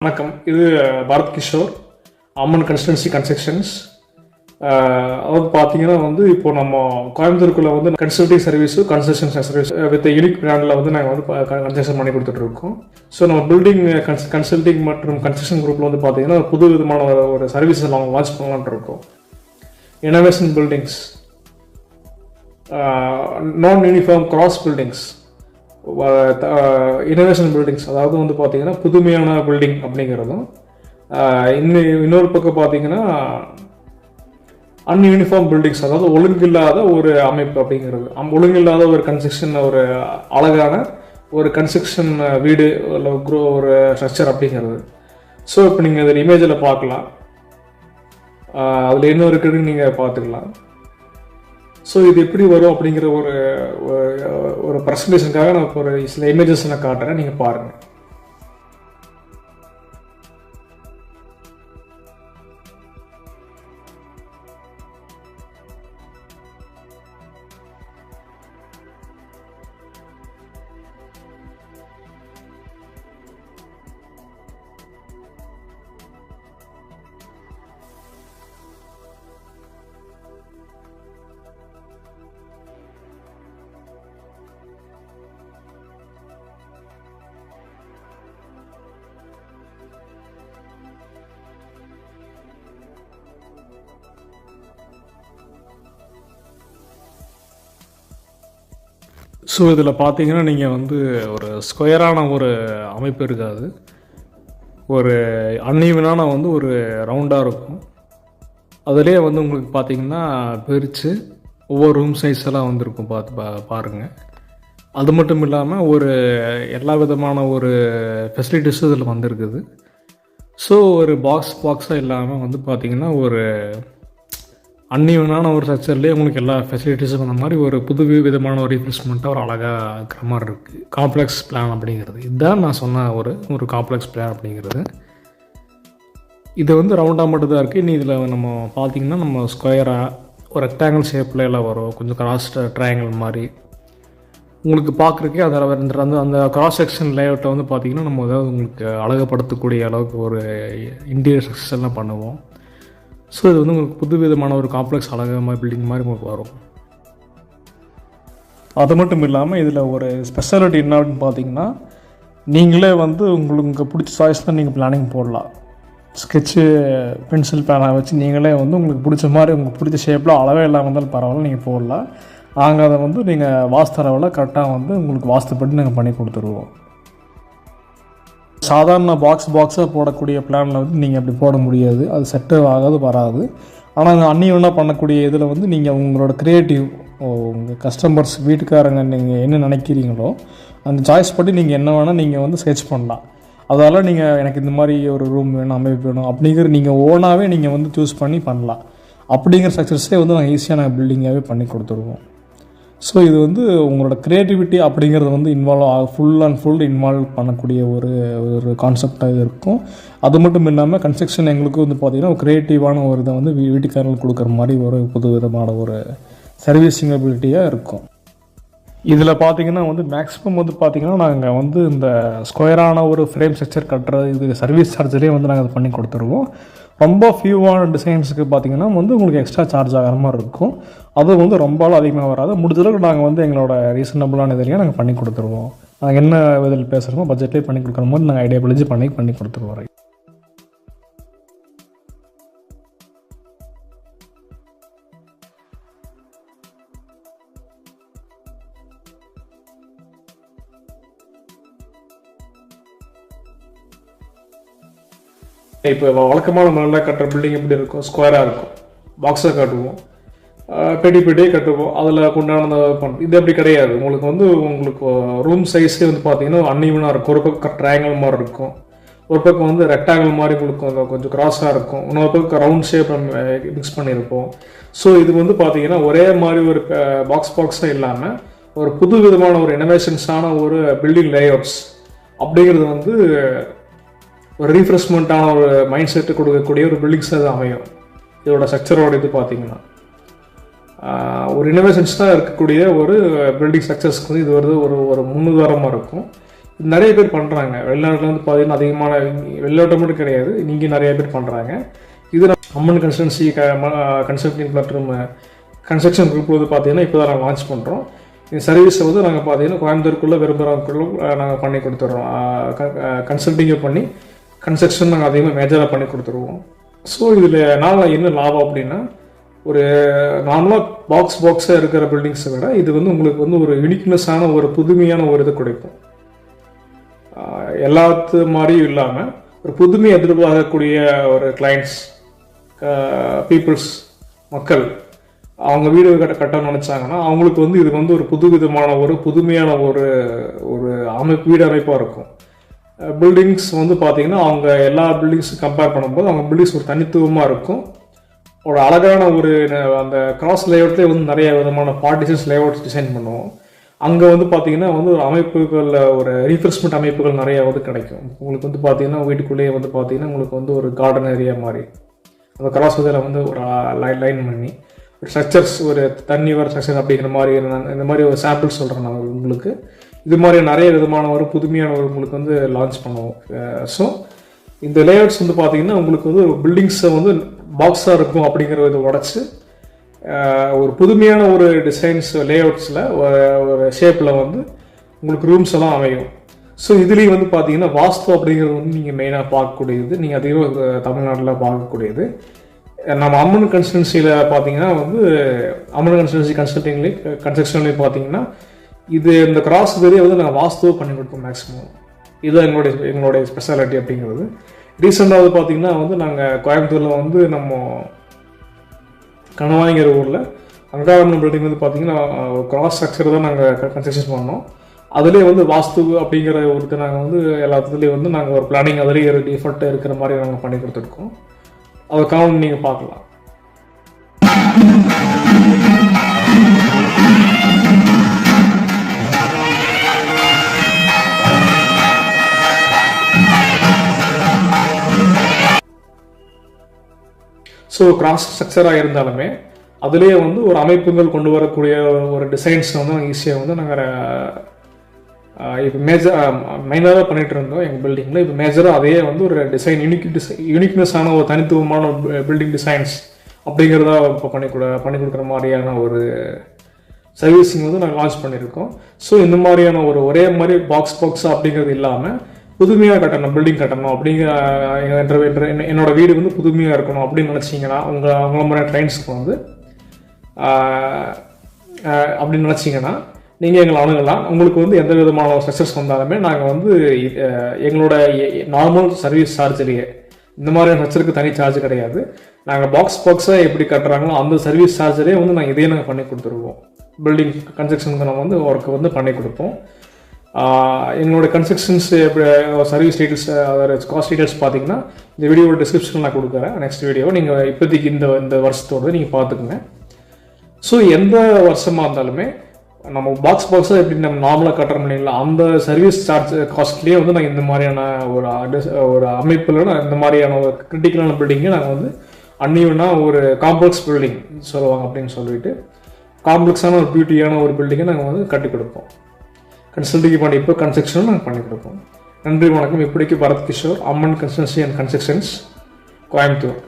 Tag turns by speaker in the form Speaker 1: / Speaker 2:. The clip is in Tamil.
Speaker 1: வணக்கம். இது பாரத் கிஷோர், அம்மன் கன்ஸ்ட்ரக்ஷன்சி கன்ஸ்ட்ரக்ஷன்ஸ். அதாவது பார்த்தீங்கன்னா இப்போ நம்ம கோயம்புத்தூருக்குள்ள consulting service construction service with unique பிராண்டில் நாங்கள் கன்ஸ்ட்ரக்ஷன் பண்ணி கொடுத்துட்டு இருக்கோம். ஸோ நம்ம பில்டிங் கன்சல்டிங் மற்றும் கன்ஸ்ட்ரக்ஷன் குரூப்பில் பார்த்தீங்கன்னா புது விதமான ஒரு சர்வீஸஸ் நாங்கள் லான்ச் பண்ணலான்ட்டு இருக்கோம். இனோவேஷன் பில்டிங்ஸ், நான் uniform cross buildings, innovation buildings, அதாவது பார்த்தீங்கன்னா புதுமையான பில்டிங் அப்படிங்கிறதும், இன்னொரு பக்கம் பார்த்தீங்கன்னா அன்யூனிஃபார்ம் பில்டிங்ஸ், அதாவது ஒழுங்கில்லாத ஒரு அமைப்பு அப்படிங்கிறது, ஒழுங்கில்லாத ஒரு கன்ஸ்ட்ரக்ஷன், ஒரு அழகான ஒரு கன்ஸ்ட்ரக்ஷன் வீடு ஒரு ஸ்ட்ரக்சர் அப்படிங்கிறது. ஸோ இப்போ நீங்கள் அதில் இமேஜில் பார்க்கலாம், அதில் என்ன இருக்குதுன்னு நீங்கள் பார்த்துக்கலாம். ஸோ இது எப்படி வரும் அப்படிங்கிற ஒரு ப்ரெசன்டேஷனுக்காக நான் ஒரு சில இமேஜஸ் நான் காட்டுறேன், நீங்கள் பாருங்கள். ஸோ இதில் பார்த்தீங்கன்னா நீங்கள் ஒரு ஸ்கொயரான ஒரு அமைப்பு இருக்காது, ஒரு அன்ஈவனான ஒரு ரவுண்டாக இருக்கும். அதிலே உங்களுக்கு பார்த்தீங்கன்னா பிரித்து ஒவ்வொரு ரூம் சைஸ் எல்லாம் வந்திருக்கும், பாருங்கள். அது மட்டும் இல்லாமல் எல்லா விதமான ஃபெசிலிட்டிஸும் இதில் வந்திருக்குது. ஸோ ஒரு பாக்ஸாக இல்லாமல் பார்த்தீங்கன்னா அன்ஈவனான ஒரு ஸ்ட்ரக்சர்லேயே உங்களுக்கு எல்லா ஃபெசிலிட்டிஸும் வந்த மாதிரி புது விதமான ரீஃப்ரெஷ்மெண்ட்டாக அழகாக இருக்கிற மாதிரி இருக்குது. காம்ப்ளெக்ஸ் பிளான் அப்படிங்கிறது இதுதான் நான் சொன்ன ஒரு காம்ப்ளெக்ஸ் பிளான் அப்படிங்கிறது. இது ரவுண்டாக மட்டும்தான் இருக்குது. இனி இதில் நம்ம பார்த்திங்கன்னா நம்ம ஸ்கொயராக ஒரு ரெக்டாங்கிள் ஷேப்பில் எல்லாம் வரும், கொஞ்சம் கிராஸ் ட்ரையாங்கிள் மாதிரி உங்களுக்கு பார்க்குறக்கே அதில் அந்த கிராஸ் செக்ஷன் லேஅவுட்டை பார்த்திங்கன்னா நம்ம ஏதாவது உங்களுக்கு அழகுப்படுத்தக்கூடிய அளவுக்கு ஒரு இன்டீரியர் ஸ்ட்ரக்சர்ஸ் எல்லாம் பண்ணுவோம். ஸோ இது உங்களுக்கு புது விதமான ஒரு காம்ப்ளெக்ஸ் அழகாக மாதிரி பில்டிங் மாதிரி உங்களுக்கு வரும். அது மட்டும் இல்லாமல் இதில் ஒரு ஸ்பெஷாலிட்டி என்ன அப்படின்னு பார்த்தீங்கன்னா, நீங்களே உங்களுக்கு பிடிச்ச சாய்ஸ் தான் நீங்கள் பிளானிங் போடலாம். ஸ்கெட்சு பென்சில் பேனாக வச்சு நீங்களே உங்களுக்கு பிடிச்ச மாதிரி உங்களுக்கு பிடிச்ச ஷேப்பில் அளவே இல்லாமல் இருந்தாலும் பரவாயில்ல, நீங்கள் போடலாம். நாங்கள் அதை நீங்கள் வாஸ்தரவில் கரெக்டாக உங்களுக்கு வாஸ்துப்பட்டு நாங்கள் பண்ணி கொடுத்துருவோம். சாதாரண பாக்ஸாக போடக்கூடிய பிளானில் நீங்கள் அப்படி போட முடியாது, அது செட்டு ஆகாது, வராது. ஆனால் அன்னியவனாக பண்ணக்கூடிய இதில் நீங்கள் உங்களோட க்ரியேட்டிவ், உங்கள் கஸ்டமர்ஸ் வீட்டுக்காரங்க நீங்கள் என்ன நினைக்கிறீங்களோ அந்த சாய்ஸ் படி நீங்கள் என்ன வேணால் நீங்கள் ஸ்கெட்ச் பண்ணலாம். அதால் நீங்கள் எனக்கு இந்த மாதிரி ஒரு ரூம் வேணும், அமைப்பு வேணும் அப்படிங்கிற நீங்கள் ஓனாகவே நீங்கள் சூஸ் பண்ணி பண்ணலாம். அப்படிங்கிற ஸ்ட்ரக்சர்ஸே நாங்கள் ஈஸியாக நாங்கள் பில்டிங்காகவே பண்ணி கொடுத்துருவோம். ஸோ இது உங்களோட க்ரியேட்டிவிட்டி அப்படிங்கிறது ஃபுல் அண்ட் ஃபுல் இன்வால்வ் பண்ணக்கூடிய ஒரு கான்செப்டாக இது இருக்கும். அது மட்டும் இல்லாமல் கன்ஸ்ட்ரக்ஷன் எங்களுக்கு பார்த்திங்கன்னா ஒரு க்ரியேட்டிவான ஒரு இதை வீட்டுக்காரங்களுக்கு கொடுக்குற மாதிரி ஒரு புது விதமான ஒரு சர்வீசிங் அபிலிட்டியாக இருக்கும். இதில் பார்த்திங்கன்னா மேக்ஸிமம் பார்த்திங்கன்னா நாங்கள் இந்த ஸ்கொயரான ஒரு ஃப்ரேம் ஸ்ட்ரக்சர் கட்டுறது, இது சர்வீஸ் சார்ஜ்லேயே நாங்கள் அதை பண்ணி கொடுத்துருவோம். ரொம்ப ஃபியூவான டிசைன்ஸுக்கு பார்த்திங்கன்னா உங்களுக்கு எக்ஸ்ட்ரா சார்ஜ் ஆகிற மாதிரி இருக்கும். அது ரொம்பலாம் அதிகமாக வராது. முடிஞ்சளவுக்கு நாங்கள் எங்களோட ரீசனபிளான இதிலேயே நாங்கள் பண்ணி கொடுத்துருவோம். நாங்கள் என்ன இதில் பேசுகிறோமோ பட்ஜெட்லேயே பண்ணி கொடுக்குற மாதிரி நாங்கள் ஐடியா பிடிச்சி பண்ணி கொடுத்துருவோம். இப்போ வழக்கமான முறையில் கட்டுற பில்டிங் எப்படி இருக்கும், ஸ்கொயராக இருக்கும், பாக்ஸாக கட்டுவோம், பெட்டியே கட்டுவோம், அதில் கொண்டாட பண்ணுறோம். இது அப்படி கிடையாது. உங்களுக்கு ரூம் சைஸே பார்த்தீங்கன்னா அன்ஈவனாக இருக்கும். ஒரு பக்கம் ட்ரையாங்கிள் மாதிரி இருக்கும், ஒரு பக்கம் ரெக்டாங்கிள் மாதிரி உங்களுக்கு கொஞ்சம் கிராஸாக இருக்கும், இன்னொரு பக்கம் ரவுண்ட் ஷேப் மிக்ஸ் பண்ணியிருப்போம். ஸோ இது பார்த்தீங்கன்னா ஒரே மாதிரி ஒரு பாக்ஸாக இல்லாமல் ஒரு புது விதமான ஒரு இனோவேஷன்ஸான ஒரு பில்டிங் லேஅவுட்ஸ் அப்படிங்கிறது ஒரு ரீஃப்ரெஷ்மெண்ட்டான ஒரு மைண்ட் செட்டு கொடுக்கக்கூடிய ஒரு பில்டிங்ஸ் அது அமையும். இதோட ஸ்ட்ரக்சரோட இது பார்த்தீங்கன்னா ஒரு இனோவேஷன்ஸ் தான் இருக்கக்கூடிய ஒரு பில்டிங் ஸ்ட்ரக்சர்ஸ்க்கு இது ஒரு முன்னுதாரணமாக இருக்கும். நிறைய பேர் பண்ணுறாங்க. வெளிநாட்டில் வந்து பார்த்தீங்கன்னா அதிகமான வெளிநாட்டம் மட்டும் கிடையாது, நீங்கள் நிறைய பேர் பண்ணுறாங்க. இது அம்மன் கன்சல்டன்சி கன்சல்டிங் மற்றும் கன்ஸ்ட்ரக்ஷன் குரூப் வந்து பார்த்தீங்கன்னா இப்போ தான் நாங்கள் லான்ச் பண்ணுறோம். இந்த சர்வீஸை வந்து நாங்கள் பார்த்தீங்கன்னா கோயம்புத்தூருக்குள்ளே விரும்புகிறவங்களுக்குள்ள நாங்கள் பண்ணி கொடுத்துட்றோம். கன்சல்டிங்கை பண்ணி கன்ஸ்ட்ரக்ஷன் நாங்கள் அதிகமாக மேஜராக பண்ணி கொடுத்துருவோம். ஸோ இதில் நாங்கள் என்ன லாபம் அப்படின்னா, ஒரு நார்மலாக பாக்ஸாக இருக்கிற பில்டிங்ஸை விட இது வந்து உங்களுக்கு வந்து ஒரு யூனிக்னஸான ஒரு புதுமையான ஒரு இது கிடைக்கும். எல்லாத்து மாதிரியும் இல்லாமல் ஒரு புதுமை எதிர்பார்க்கக்கூடிய ஒரு கிளைண்ட்ஸ், பீப்புள்ஸ், மக்கள் அவங்க வீடு கட்டணும்னு நினச்சாங்கன்னா அவங்களுக்கு வந்து இது வந்து ஒரு புதுவிதமான ஒரு புதுமையான ஒரு ஒரு வீடு அமைப்பாக இருக்கும். பில்டிங்ஸ் வந்து பார்த்தீங்கன்னா அவங்க எல்லா பில்டிங்ஸும் கம்பேர் பண்ணும்போது அவங்க பில்டிங்ஸ் ஒரு தனித்துவமாக இருக்கும். ஒரு அழகான ஒரு அந்த கிராஸ் லேஅவுட்லேயே வந்து நிறைய விதமான பார்ட்டிஷன்ஸ் லேஅவுட்ஸ் டிசைன் பண்ணுவோம். அங்கே வந்து பார்த்தீங்கன்னா வந்து ஒரு அமைப்புகளில் ஒரு ரீஃப்ரெஷ்மெண்ட் அமைப்புகள் நிறைய வந்து கிடைக்கும். உங்களுக்கு வந்து பார்த்தீங்கன்னா வீட்டுக்குள்ளேயே வந்து பார்த்தீங்கன்னா உங்களுக்கு வந்து ஒரு கார்டன் ஏரியா மாதிரி அந்த கிராஸ் இதில் வந்து ஒரு லைன் பண்ணி ஒரு ஸ்ட்ரக்சர்ஸ், ஒரு தண்ணி வர ஸ்ட்ரக்சர் அப்படிங்கிற மாதிரி இந்த மாதிரி ஒரு சாம்பிள் சொல்கிறேன் நான் உங்களுக்கு. இது மாதிரி நிறைய விதமான ஒரு புதுமையான ஒரு உங்களுக்கு வந்து லான்ச் பண்ணுவோம். ஸோ இந்த லேஅவுட்ஸ் வந்து பார்த்தீங்கன்னா உங்களுக்கு வந்து ஒரு பில்டிங்ஸை வந்து பாக்ஸாக இருக்கும் அப்படிங்கிற இதை உடச்சி ஒரு புதுமையான ஒரு டிசைன்ஸ் லேஅவுட்ஸில் ஒரு ஷேப்பில் வந்து உங்களுக்கு ரூம்ஸ் எல்லாம் அமையும். ஸோ இதுலேயும் வந்து பார்த்தீங்கன்னா வாஸ்து அப்படிங்கிறது வந்து நீங்கள் மெயினாக பார்க்கக்கூடியது, நீங்கள் அதிகம் தமிழ்நாட்டில் பார்க்கக்கூடியது. நம்ம அம்மன் கன்சல்டன்சியில் பார்த்தீங்கன்னா வந்து அம்மன் கன்சல்டன்சி கன்ஸ்ட்ரக்ஷன்லேயும் பார்த்தீங்கன்னா இது இந்த கிராஸ் ஏரியா வந்து நாங்கள் வாஸ்துவை பண்ணி கொடுப்போம் மேக்ஸிமம். இதுதான் எங்களுடைய ஸ்பெஷாலிட்டி அப்படிங்கிறது. ரீசெண்டாக வந்து பார்த்தீங்கன்னா வந்து நாங்கள் கோயம்புத்தூரில் வந்து நம்ம கணவாய்ங்கிற ஊரில் அங்காரமன் பில்டிங் வந்து பார்த்தீங்கன்னா கிராஸ் ஸ்ட்ரக்சர் தான் நாங்கள் கன்ஸ்ட்ரக்ஷன் பண்ணோம். அதுலேயே வந்து வாஸ்து அப்படிங்கிற ஒருத்தர் நாங்கள் வந்து எல்லாத்துலேயும் வந்து நாங்கள் ஒரு பிளானிங் அதுலேயே ஒரு டிஃபால்ட்டாக இருக்கிற மாதிரி நாங்கள் பண்ணி கொடுத்துருக்கோம். அதை கவுண்ட் நீங்கள் பார்க்கலாம். ஸோ கிராஸ் ஸ்ட்ரக்சராக இருந்தாலுமே அதுலேயே வந்து ஒரு அமைப்புகள் கொண்டு வரக்கூடிய ஒரு டிசைன்ஸ் வந்து நாங்கள் ஈஸியாக வந்து நாங்கள் இப்போ மைனராக பண்ணிகிட்டு இருந்தோம் எங்கள் பில்டிங்கில். இப்போ மேஜராக அதே வந்து ஒரு யூனிக்னஸான ஒரு தனித்துவமான பில்டிங் டிசைன்ஸ் அப்படிங்கிறதா இப்போ பண்ணி கொடுக்குற மாதிரியான ஒரு சர்வீஸிங் வந்து நாங்கள் லான்ச் பண்ணியிருக்கோம். ஸோ இந்த மாதிரியான ஒரே மாதிரி பாக்ஸாக அப்படிங்கிறது இல்லாமல் புதுமையாக கட்டணும், பில்டிங் கட்டணும் அப்படிங்கிற என்னோடய வீடு வந்து புதுமையாக இருக்கணும் அப்படின்னு நினச்சிங்கன்னா அவங்கள மாதிரி கிளைண்ட்ஸுக்கு வந்து அப்படின்னு நினச்சிங்கன்னா நீங்கள் எங்களை அணுகலாம். உங்களுக்கு வந்து எந்த விதமான ஸ்ட்ரக்சர்ஸ் வந்தாலுமே நாங்கள் வந்து எங்களோட நார்மல் சர்வீஸ் சார்ஜ்லேயே இந்த மாதிரியான ஸ்ட்ரக்சருக்கு தனி சார்ஜ் கிடையாது. நாங்கள் பாக்ஸாக எப்படி கட்டுறாங்களோ அந்த சர்வீஸ் சார்ஜரே வந்து நாங்கள் இதையே நாங்கள் பண்ணி கொடுத்துருவோம். பில்டிங் கன்ஸ்ட்ரக்ஷனுக்கு நம்ம வந்து ஒர்க்கு வந்து பண்ணி கொடுப்போம். எங்களோட கன்ஸ்ட்ரக்ஷன்ஸ் சர்வீஸ் டீட்டெயில்ஸ் அதோட காஸ்ட் டீட்டெயில்ஸ் பார்த்தீங்கன்னா இந்த வீடியோட டிஸ்கிரிப்ஷனில் நான் கொடுக்குறேன். நெக்ஸ்ட் வீடியோவை நீங்கள் இப்போதைக்கு இந்த வருஷத்தோடு நீங்கள் பார்த்துக்குங்க. ஸோ எந்த வருஷமாக இருந்தாலுமே நம்ம பாக்ஸாக எப்படி நம்ம நார்மலாக கட்டுறோம் இல்லைங்களா, அந்த சர்வீஸ் சார்ஜ் காஸ்ட்லேயே வந்து நாங்கள் இந்த மாதிரியான ஒரு அமைப்பில் இந்த மாதிரியான ஒரு கிரிட்டிக்கலான பில்டிங்கை நாங்கள் வந்து அன்னியூனாக ஒரு காம்ப்ளெக்ஸ் பில்டிங் சொல்லுவாங்க அப்படின்னு சொல்லிட்டு காம்ப்ளெக்ஸான ஒரு பியூட்டியான ஒரு பில்டிங்கை நாங்கள் வந்து கட்டி கொடுப்போம். கன்சல்டிங் பண்ணி இப்போ கன்ஸ்ட்ரக்ஷனும் நாங்கள் பண்ணி கொடுப்போம். நன்றி, வணக்கம். இப்படிக்கு பரத் கிஷோர், அம்மன் கன்ஸ்ட்ரக்ஷன் அண்ட் கன்ஸ்ட்ரக்ஷன்ஸ், கோயம்புத்தூர்.